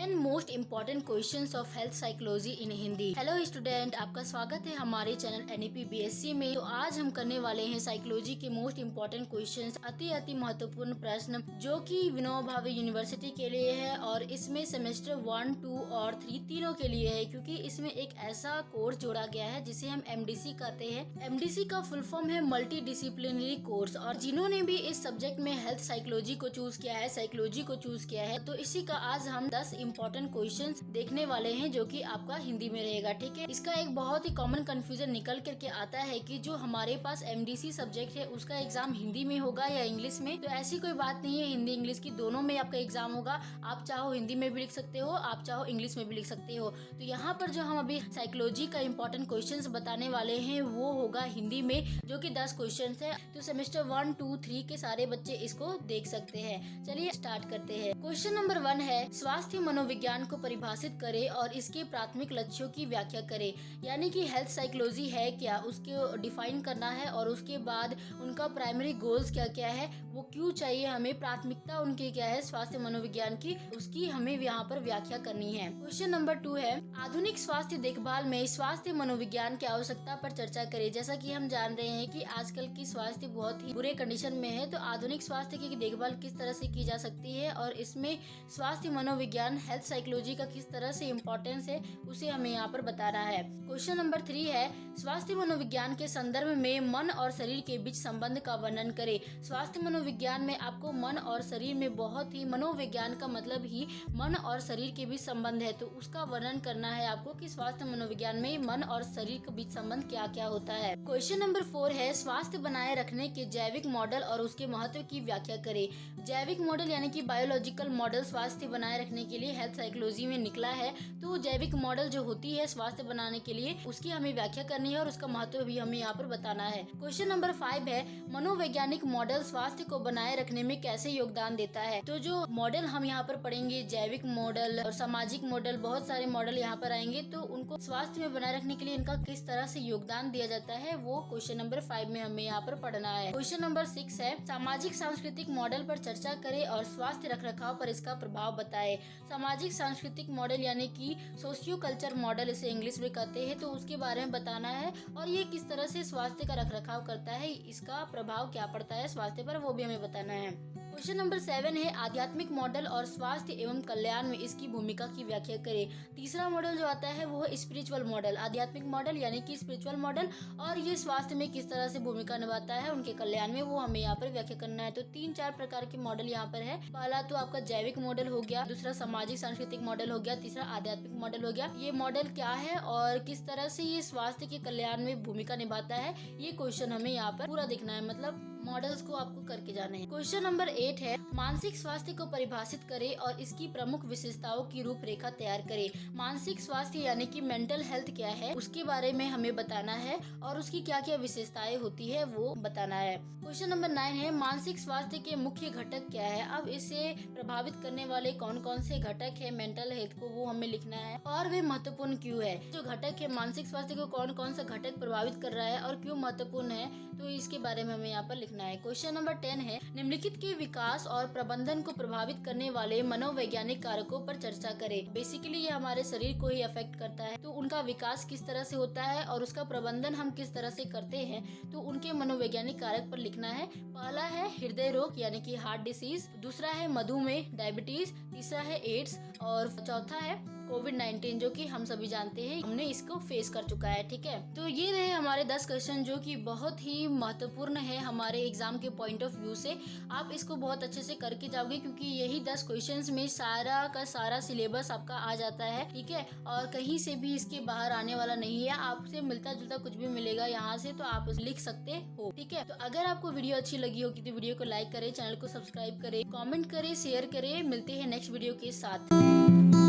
10 most important questions of health psychology in Hindi. Hello student, आपका स्वागत है हमारे चैनल एनईपी बीएससी में। तो आज हम करने वाले हैं साइकोलॉजी के मोस्ट इम्पॉर्टेंट क्वेश्चंस, अति महत्वपूर्ण प्रश्न जो कि विनोबा भावे यूनिवर्सिटी के लिए है और इसमें सेमेस्टर 1, 2 और 3 तीनों के लिए है, क्योंकि इसमें एक ऐसा कोर्स जोड़ा गया है जिसे हम एमडीसी कहते हैं। एमडीसी का फुल फॉर्म है मल्टी डिसिप्लिनरी कोर्स, और जिन्होंने भी इस सब्जेक्ट में हेल्थ साइकोलॉजी को चूज किया है, साइकोलॉजी को चूज किया है, तो इसी का आज हम 10 इम्पोर्टेंट क्वेश्चंस देखने वाले हैं जो कि आपका हिंदी में रहेगा। ठीक है, इसका एक बहुत ही कॉमन कंफ्यूजन निकल करके आता है कि जो हमारे पास एमडीसी सब्जेक्ट है उसका एग्जाम हिंदी में होगा या इंग्लिश में। तो ऐसी कोई बात नहीं है, हिंदी इंग्लिश की दोनों में आपका एग्जाम होगा। आप चाहो हिंदी में भी लिख सकते हो, आप चाहो इंग्लिश में भी लिख सकते हो। तो यहाँ पर जो हम अभी साइकोलॉजी का इम्पोर्टेंट क्वेश्चन बताने वाले हैं वो होगा हिंदी में, जो कि 10 क्वेश्चन है। तो सेमेस्टर 1, 2, 3 के सारे बच्चे इसको देख सकते हैं। चलिए स्टार्ट करते हैं। क्वेश्चन नंबर 1 है, स्वास्थ्य मनोविज्ञान को परिभाषित करें और इसके प्राथमिक लक्ष्यों की व्याख्या करें। यानी कि हेल्थ साइकोलॉजी है क्या, उसको डिफाइन करना है और उसके बाद उनका प्राइमरी गोल्स क्या क्या है, वो क्यों चाहिए हमें, प्राथमिकता उनकी क्या है स्वास्थ्य मनोविज्ञान की, उसकी हमें यहाँ पर व्याख्या करनी है। क्वेश्चन नंबर 2 है, आधुनिक स्वास्थ्य देखभाल में स्वास्थ्य मनोविज्ञान की आवश्यकता पर चर्चा करें। जैसा कि हम जान रहे हैं कि आजकल की स्वास्थ्य बहुत ही बुरे कंडीशन में है, तो आधुनिक स्वास्थ्य की देखभाल किस तरह से की जा सकती है और इसमें स्वास्थ्य मनोविज्ञान हेल्थ साइकोलॉजी का किस तरह से इम्पोर्टेंस है उसे हमें यहाँ पर बताना है। क्वेश्चन नंबर 3 है, स्वास्थ्य मनोविज्ञान के संदर्भ में मन और शरीर के बीच संबंध का वर्णन करें। स्वास्थ्य मनोविज्ञान में आपको मन और शरीर में बहुत ही, मनोविज्ञान का मतलब ही मन और शरीर के बीच संबंध है, तो उसका वर्णन करना है आपको कि स्वास्थ्य मनोविज्ञान में मन और शरीर के बीच संबंध क्या क्या होता है। क्वेश्चन नंबर 4 है, स्वास्थ्य बनाए रखने के जैविक मॉडल और उसके महत्व की व्याख्या करें। जैविक मॉडल यानी कि बायोलॉजिकल मॉडल स्वास्थ्य बनाए रखने के लिए हेल्थ साइकोलॉजी में निकला है। तो जैविक मॉडल जो होती है स्वास्थ्य बनाने के लिए, उसकी हमें व्याख्या करनी है और उसका महत्व भी हमें यहाँ पर बताना है। क्वेश्चन नंबर 5 है, मनोवैज्ञानिक मॉडल स्वास्थ्य को बनाए रखने में कैसे योगदान देता है। तो जो मॉडल हम यहाँ पर पढ़ेंगे, जैविक मॉडल और सामाजिक मॉडल, बहुत सारे मॉडल यहाँ पर आएंगे, तो उनको स्वास्थ्य में बनाए रखने के लिए इनका किस तरह से योगदान दिया जाता है वो क्वेश्चन नंबर 5 में हमें यहाँ पर पढ़ना है। क्वेश्चन नंबर 6 है, सामाजिक सांस्कृतिक मॉडल पर चर्चा करें और स्वास्थ्य रखरखाव पर इसका प्रभाव बताएं। सामाजिक सांस्कृतिक मॉडल यानी कि सोशियो कल्चर मॉडल इसे इंग्लिश में कहते हैं, तो उसके बारे में बताना है और ये किस तरह से स्वास्थ्य का रखरखाव करता है, इसका प्रभाव क्या पड़ता है स्वास्थ्य पर, वो भी हमें बताना है। क्वेश्चन नंबर 7 है, आध्यात्मिक मॉडल और स्वास्थ्य एवं कल्याण में इसकी भूमिका की व्याख्या करें। तीसरा मॉडल जो आता है वो है स्पिरिचुअल मॉडल, आध्यात्मिक मॉडल यानी कि स्पिरिचुअल मॉडल, और ये स्वास्थ्य में किस तरह से भूमिका निभाता है उनके कल्याण में, वो हमें यहाँ पर व्याख्या करना है। तो 3-4 प्रकार के मॉडल यहाँ पर है। पहला तो आपका जैविक मॉडल हो गया, दूसरा सामाजिक सांस्कृतिक मॉडल हो गया, तीसरा आध्यात्मिक मॉडल हो गया। ये मॉडल क्या है और किस तरह से ये स्वास्थ्य के कल्याण में भूमिका निभाता है, ये क्वेश्चन हमें यहाँ पर पूरा देखना है, मतलब मॉडल्स को आपको करके जाने हैं। क्वेश्चन नंबर 8 है, मानसिक स्वास्थ्य को परिभाषित करें और इसकी प्रमुख विशेषताओं की रूपरेखा तैयार करें। मानसिक स्वास्थ्य यानी कि मेंटल हेल्थ क्या है उसके बारे में हमें बताना है और उसकी क्या क्या विशेषताएं होती है वो बताना है। क्वेश्चन नंबर 9 है, मानसिक स्वास्थ्य के मुख्य घटक क्या है। अब इसे प्रभावित करने वाले कौन कौन से घटक है मेंटल हेल्थ को, वो हमें लिखना है और वे महत्वपूर्ण क्यों है। जो घटक है मानसिक स्वास्थ्य को कौन कौन सा घटक प्रभावित कर रहा है और क्यों महत्वपूर्ण है, तो इसके बारे में हमें यहाँ पर लिखना है। क्वेश्चन नंबर 10 है, निम्नलिखित के विकास और प्रबंधन को प्रभावित करने वाले मनोवैज्ञानिक कारकों पर चर्चा करें। बेसिकली ये हमारे शरीर को ही अफेक्ट करता है, तो उनका विकास किस तरह से होता है और उसका प्रबंधन हम किस तरह से करते हैं, तो उनके मनोवैज्ञानिक कारक पर लिखना है। पहला है हृदय रोग यानी कि हार्ट डिसीज, दूसरा है मधुमेह डायबिटीज, तीसरा है एड्स और चौथा है कोविड-19 जो कि हम सभी जानते हैं, हमने इसको फेस कर चुका है। ठीक है, तो ये रहे हमारे 10 क्वेश्चन जो कि बहुत ही महत्वपूर्ण है हमारे एग्जाम के पॉइंट ऑफ व्यू से। आप इसको बहुत अच्छे से करके जाओगे क्योंकि यही 10 क्वेश्चंस में सारा का सारा सिलेबस आपका आ जाता है। ठीक है, और कहीं से भी इसके बाहर आने वाला नहीं है, आपसे मिलता जुलता कुछ भी मिलेगा यहाँ से, तो आप लिख सकते हो। ठीक है, तो अगर आपको वीडियो अच्छी लगी होगी तो वीडियो को लाइक करें, चैनल को सब्सक्राइब करें, कॉमेंट करें, शेयर करें। मिलते हैं नेक्स्ट वीडियो के साथ।